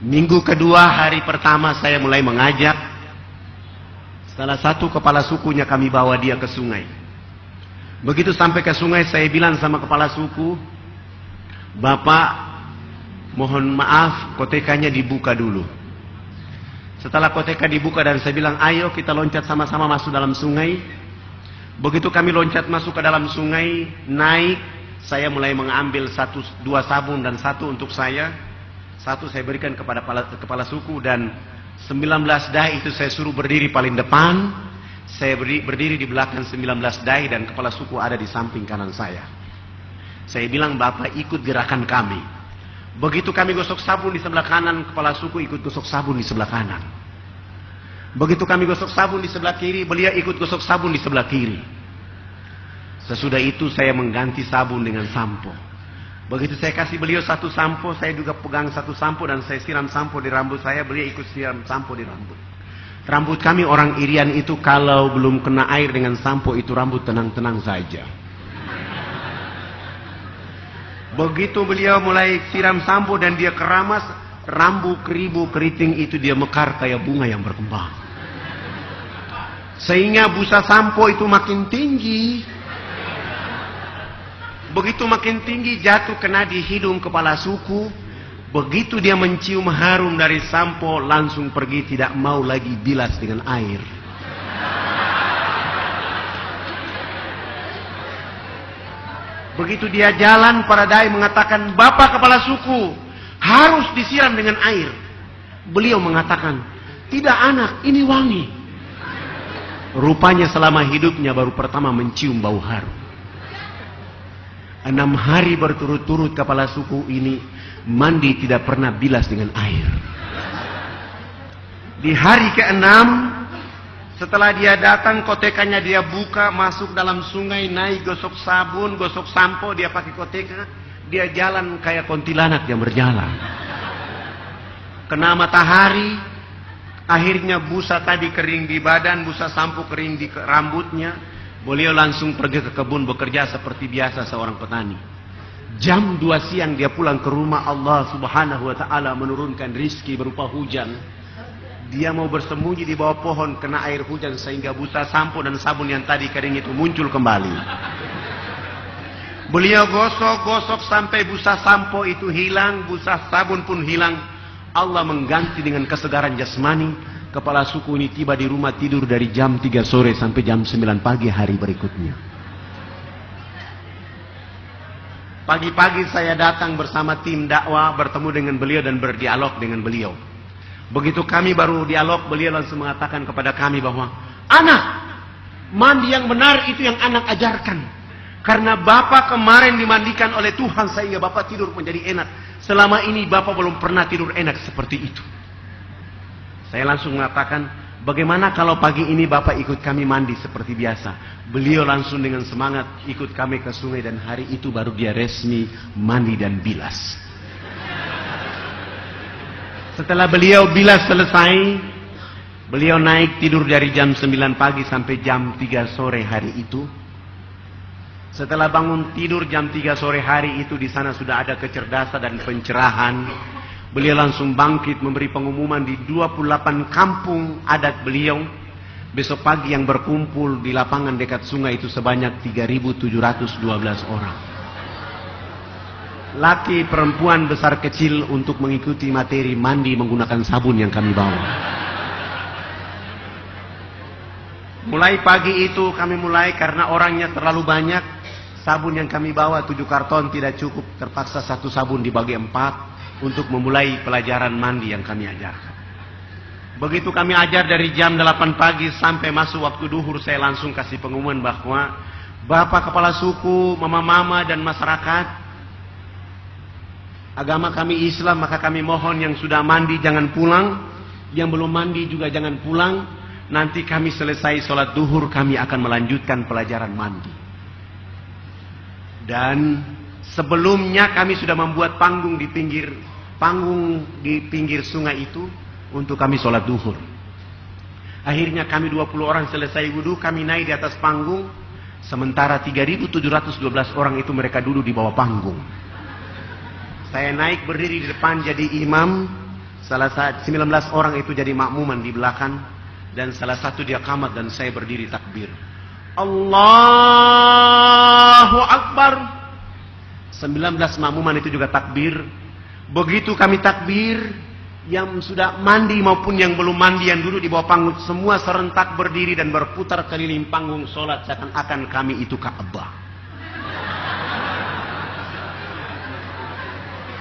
Minggu kedua, hari pertama saya mulai mengajak. Salah satu kepala sukunya kami bawa dia ke sungai. Begitu sampai ke sungai, saya bilang sama kepala suku, "Bapak, mohon maaf, kotekanya dibuka dulu." Setelah koteka dibuka dan saya bilang, "Ayo kita loncat sama-sama masuk dalam sungai." Begitu kami loncat masuk ke dalam sungai, naik, saya mulai mengambil dua sabun dan satu untuk saya. Satu saya berikan kepada kepala suku dan 19 dai itu saya suruh berdiri paling depan. Saya berdiri di belakang 19 dai dan kepala suku ada di samping kanan saya. Saya bilang, "Bapak ikut gerakan kami." Begitu kami gosok sabun di sebelah kanan, kepala suku ikut gosok sabun di sebelah kanan. Begitu kami gosok sabun di sebelah kiri, beliau ikut gosok sabun di sebelah kiri. Sesudah itu saya mengganti sabun dengan sampo. Begitu saya kasih beliau satu sampo, saya juga pegang satu sampo dan saya siram sampo di rambut saya, beliau ikut siram sampo di rambut. Rambut kami orang Irian itu kalau belum kena air dengan sampo itu rambut tenang-tenang saja. Begitu beliau mulai siram sampo dan dia keramas, rambut keribu keriting itu dia mekar kayak bunga yang berkembang. Sehingga busa sampo itu makin tinggi. Begitu makin tinggi jatuh kena di hidung kepala suku. Begitu dia mencium harum dari sampo langsung pergi, tidak mau lagi bilas dengan air. Begitu dia jalan, para dai mengatakan, "Bapak kepala suku harus disiram dengan air." Beliau mengatakan, "Tidak anak, ini wangi." Rupanya selama hidupnya baru pertama mencium bau harum. 6 hari berturut-turut kepala suku ini mandi tidak pernah bilas dengan air. Di hari ke-6 setelah dia datang, kotekanya dia buka, masuk dalam sungai, naik, gosok sabun, gosok sampo, dia pakai koteka, dia jalan kayak kuntilanak yang berjalan. Kena matahari, akhirnya busa tadi kering di badan, busa sampo kering di rambutnya. Beliau langsung pergi ke kebun bekerja seperti biasa seorang petani. Jam 2 siang dia pulang ke rumah, Allah subhanahu wa ta'ala menurunkan rizki berupa hujan. Dia mau bersembunyi di bawah pohon, kena air hujan sehingga busa sampo dan sabun yang tadi kering itu muncul kembali. Beliau gosok-gosok sampai busa sampo itu hilang, busa sabun pun hilang. Allah mengganti dengan kesegaran jasmani. Kepala suku ini tiba di rumah tidur dari jam 3 sore sampai jam 9 pagi hari berikutnya. Pagi-pagi saya datang bersama tim dakwah, bertemu dengan beliau dan berdialog dengan beliau. Begitu kami baru dialog, beliau langsung mengatakan kepada kami bahwa, "Anak, mandi yang benar itu yang anak ajarkan. Karena Bapak kemarin dimandikan oleh Tuhan sehingga Bapak tidur menjadi enak. Selama ini Bapak belum pernah tidur enak seperti itu." Saya langsung mengatakan, "Bagaimana kalau pagi ini Bapak ikut kami mandi seperti biasa?" Beliau langsung dengan semangat ikut kami ke sungai dan hari itu baru dia resmi mandi dan bilas. Setelah beliau bilas selesai, beliau naik tidur dari jam 9 pagi sampai jam 3 sore hari itu. Setelah bangun tidur jam 3 sore hari itu, di sana sudah ada kecerdasan dan pencerahan. Beliau langsung bangkit memberi pengumuman di 28 kampung adat beliau. Besok pagi yang berkumpul di lapangan dekat sungai itu sebanyak 3.712 orang. Laki, perempuan, besar kecil untuk mengikuti materi mandi menggunakan sabun yang kami bawa. Mulai pagi itu kami mulai karena orangnya terlalu banyak. Sabun yang kami bawa 7 karton tidak cukup. Terpaksa satu sabun dibagi 4. Untuk memulai pelajaran mandi yang kami ajarkan. Begitu kami ajar dari jam 8 pagi sampai masuk waktu duhur, saya langsung kasih pengumuman bahwa Bapak kepala suku, mama-mama dan masyarakat, agama kami Islam, maka kami mohon yang sudah mandi jangan pulang, yang belum mandi juga jangan pulang. Nanti kami selesai sholat duhur, kami akan melanjutkan pelajaran mandi. Dan sebelumnya kami sudah membuat panggung di pinggir sungai itu untuk kami sholat duhur. Akhirnya kami 20 orang selesai wudhu, kami naik di atas panggung. Sementara 3.712 orang itu mereka duduk di bawah panggung. Saya naik berdiri di depan jadi imam. 19 orang itu jadi makmuman di belakang, dan salah satu dia qamat dan saya berdiri takbir. Allahu Akbar. 19 makmuman itu juga takbir. Begitu kami takbir, yang sudah mandi maupun yang belum mandi, yang duduk di bawah panggung, semua serentak berdiri dan berputar keliling panggung sholat seakan-akan kami itu Ka'bah.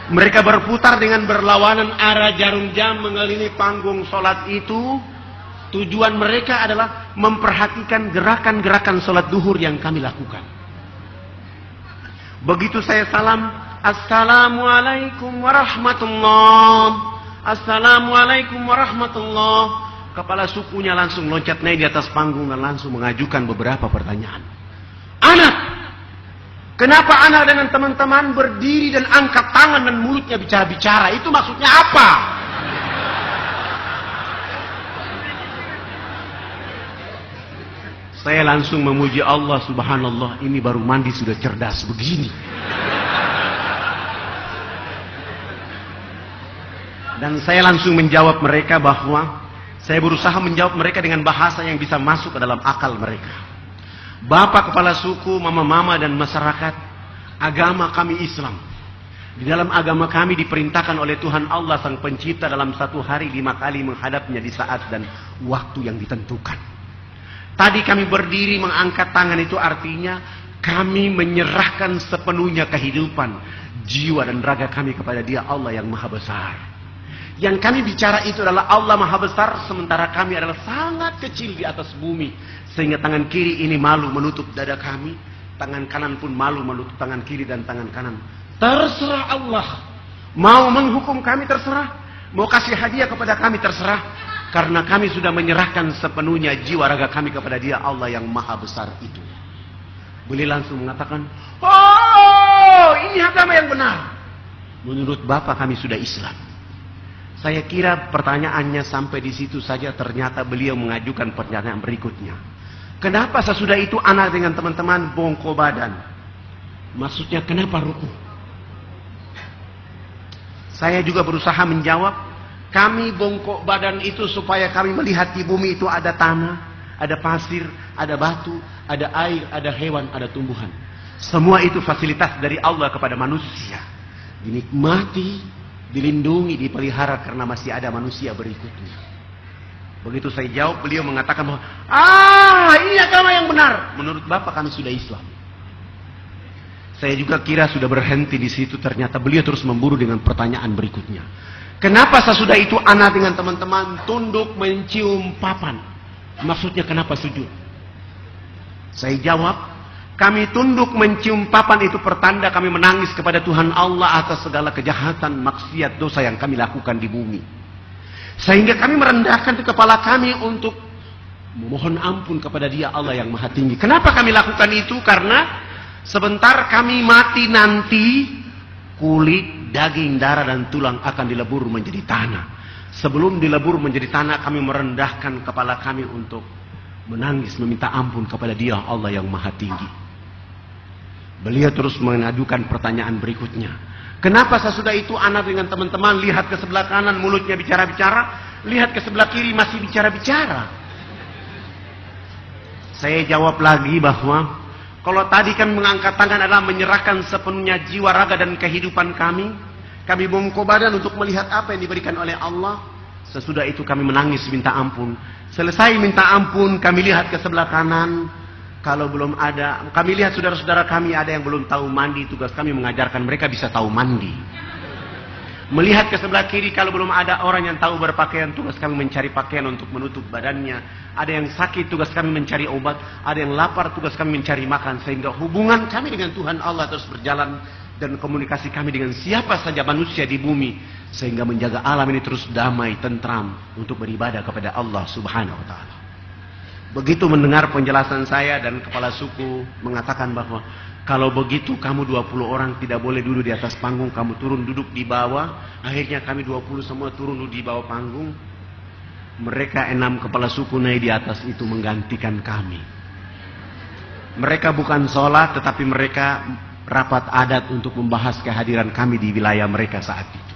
Mereka berputar dengan berlawanan arah jarum jam mengelilingi panggung sholat itu. Tujuan mereka adalah memperhatikan gerakan-gerakan sholat duhur yang kami lakukan. Begitu saya salam, Assalamualaikum warahmatullah. Assalamualaikum warahmatullah. Kepala sukunya langsung loncat naik di atas panggung dan langsung mengajukan beberapa pertanyaan. Anak, kenapa anak dengan teman-teman berdiri dan angkat tangan dan mulutnya bicara-bicara? Itu maksudnya apa? Saya langsung memuji Allah, subhanallah, ini baru mandi sudah cerdas begini. Dan saya langsung menjawab mereka bahwa saya berusaha menjawab mereka dengan bahasa yang bisa masuk ke dalam akal mereka. Bapak kepala suku, mama-mama dan masyarakat, agama kami Islam. Di dalam agama kami diperintahkan oleh Tuhan Allah Sang Pencipta dalam satu hari 5 kali menghadapnya di saat dan waktu yang ditentukan. Tadi kami berdiri mengangkat tangan, itu artinya kami menyerahkan sepenuhnya kehidupan, jiwa dan raga kami kepada Dia Allah yang Maha Besar. Yang kami bicara itu adalah Allah Maha Besar, sementara kami adalah sangat kecil di atas bumi. Sehingga tangan kiri ini malu menutup dada kami, tangan kanan pun malu menutup tangan kiri dan tangan kanan. Terserah Allah. Mau menghukum kami terserah, mau kasih hadiah kepada kami terserah. Karena kami sudah menyerahkan sepenuhnya jiwa raga kami kepada Dia Allah yang Maha Besar itu. Beliau langsung mengatakan, oh, ini agama yang benar. Menurut Bapak kami sudah Islam. Saya kira pertanyaannya sampai di situ saja, ternyata beliau mengajukan pertanyaan berikutnya. Kenapa sesudah itu anak dengan teman-teman bongkok badan? Maksudnya kenapa ruku? Saya juga berusaha menjawab, kami bongkok badan itu supaya kami melihat di bumi itu ada tanah, ada pasir, ada batu, ada air, ada hewan, ada tumbuhan. Semua itu fasilitas dari Allah kepada manusia. Dinikmati, dilindungi, dipelihara karena masih ada manusia berikutnya. Begitu saya jawab, beliau mengatakan bahwa, ini agama yang benar. Menurut Bapak kami sudah Islam. Saya juga kira sudah berhenti di situ, ternyata beliau terus memburu dengan pertanyaan berikutnya. Kenapa sesudah itu anak dengan teman-teman tunduk mencium papan? Maksudnya kenapa sujud? Saya jawab, kami tunduk mencium papan itu pertanda kami menangis kepada Tuhan Allah atas segala kejahatan, maksiat, dosa yang kami lakukan di bumi. Sehingga kami merendahkan kepala kami untuk memohon ampun kepada Dia Allah yang Maha Tinggi. Kenapa kami lakukan itu? Karena sebentar kami mati nanti, kulit, daging, darah dan tulang akan dilebur menjadi tanah. Sebelum dilebur menjadi tanah, kami merendahkan kepala kami untuk menangis, meminta ampun kepada Dia Allah yang Maha Tinggi. Beliau terus mengajukan pertanyaan berikutnya. Kenapa sesudah itu anak dengan teman-teman lihat ke sebelah kanan mulutnya bicara-bicara, lihat ke sebelah kiri masih bicara-bicara? Saya jawab lagi bahwa kalau tadi kan mengangkat tangan adalah menyerahkan sepenuhnya jiwa, raga dan kehidupan kami. Kami bongkok badan untuk melihat apa yang diberikan oleh Allah. Sesudah itu kami menangis minta ampun. Selesai minta ampun, kami lihat ke sebelah kanan. Kalau belum ada, kami lihat saudara-saudara kami ada yang belum tahu mandi. Tugas kami mengajarkan mereka bisa tahu mandi. Melihat ke sebelah kiri, kalau belum ada orang yang tahu berpakaian, tugas kami mencari pakaian untuk menutup badannya. Ada yang sakit, tugas kami mencari obat. Ada yang lapar, tugas kami mencari makan. Sehingga hubungan kami dengan Tuhan Allah terus berjalan. Dan komunikasi kami dengan siapa saja manusia di bumi. Sehingga menjaga alam ini terus damai, tentram. Untuk beribadah kepada Allah subhanahu wa ta'ala. Begitu mendengar penjelasan saya dan kepala suku mengatakan bahwa kalau begitu kamu 20 orang tidak boleh duduk di atas panggung, kamu turun duduk di bawah. Akhirnya kami 20 semua turun duduk di bawah panggung. Mereka 6 kepala suku naik di atas itu menggantikan kami. Mereka bukan sholat, tetapi mereka rapat adat untuk membahas kehadiran kami di wilayah mereka saat itu.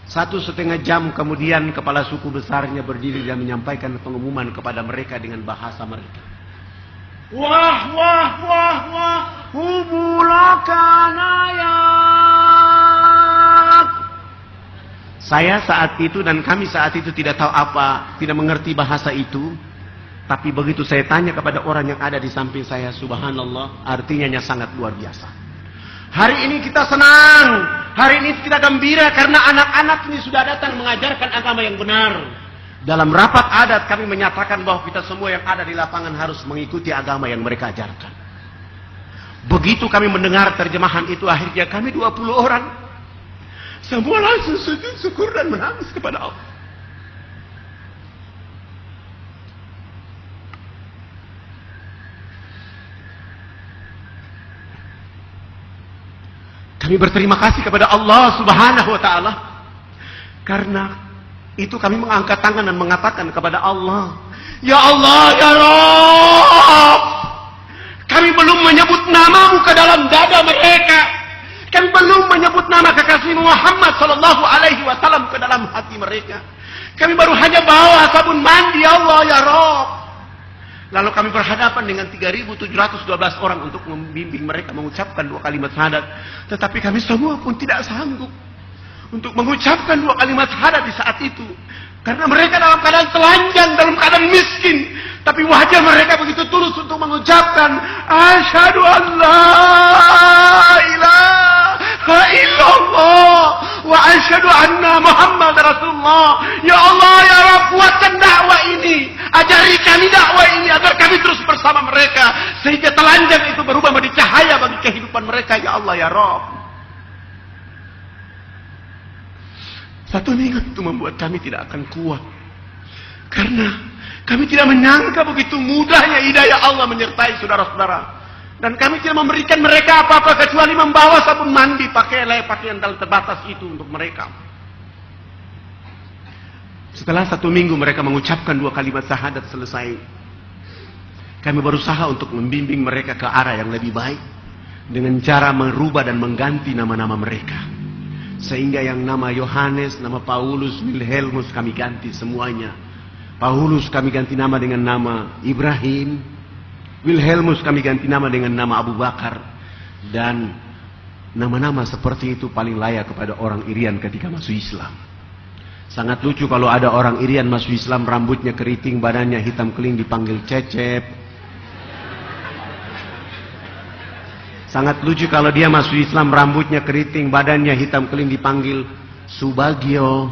1,5 jam kemudian kepala suku besarnya berdiri dan menyampaikan pengumuman kepada mereka dengan bahasa mereka. Wah, wah, wah, wah, hubulakanayat. Saya saat itu dan kami saat itu tidak tahu apa, tidak mengerti bahasa itu. Tapi begitu saya tanya kepada orang yang ada di samping saya, subhanallah, artinya sangat luar biasa. Hari ini kita senang, hari ini kita gembira karena anak-anak ini sudah datang mengajarkan agama yang benar. Dalam rapat adat kami menyatakan bahwa kita semua yang ada di lapangan harus mengikuti agama yang mereka ajarkan. Begitu kami mendengar terjemahan itu, akhirnya kami 20 orang semua langsung sujud syukur dan menangis kepada Allah. Kami berterima kasih kepada Allah Subhanahu wa taala karena itu kami mengangkat tangan dan mengatakan kepada Allah, ya Allah, ya Rabb, kami belum menyebut namamu ke dalam dada mereka, kami belum menyebut nama kekasih Muhammad sallallahu alaihi wasallam ke dalam hati mereka, kami baru hanya bawa sabun mandi, ya Allah, ya Rabb. Lalu kami berhadapan dengan 3.712 orang untuk membimbing mereka mengucapkan 2 kalimat syahadat. Tetapi kami semua pun tidak sanggup untuk mengucapkan 2 kalimat syahadat di saat itu. Karena mereka dalam keadaan telanjang, dalam keadaan miskin. Tapi wajah mereka begitu tulus untuk mengucapkan asyhadu an la ilaha illallah wa asyhadu anna Muhammad Rasulullah. Ya Allah, ya Rabb, kuatkan dakwah ini. Ajari kami dakwah ini agar kami terus bersama mereka. Sehingga telanjang itu berubah menjadi cahaya bagi kehidupan mereka. Ya Allah, ya Rabb. 1 minggu itu membuat kami tidak akan kuat. Karena kami tidak menyangka begitu mudahnya hidayah Allah menyertai saudara-saudara. Dan kami tidak memberikan mereka apa-apa kecuali membawa sabun mandi, pakaian terbatas itu untuk mereka. Setelah 1 minggu mereka mengucapkan 2 kalimat syahadat selesai, kami berusaha untuk membimbing mereka ke arah yang lebih baik dengan cara merubah dan mengganti nama-nama mereka. Sehingga yang nama Yohanes, nama Paulus, Wilhelmus kami ganti semuanya. Paulus kami ganti nama dengan nama Ibrahim, Wilhelmus kami ganti nama dengan nama Abu Bakar. Dan nama-nama seperti itu paling layak kepada orang Irian ketika masuk Islam. Sangat lucu kalau ada orang Irian masuk Islam, rambutnya keriting, badannya hitam keling, dipanggil Cecep. Sangat lucu kalau dia masuk Islam, rambutnya keriting, badannya hitam keling, dipanggil Subagio.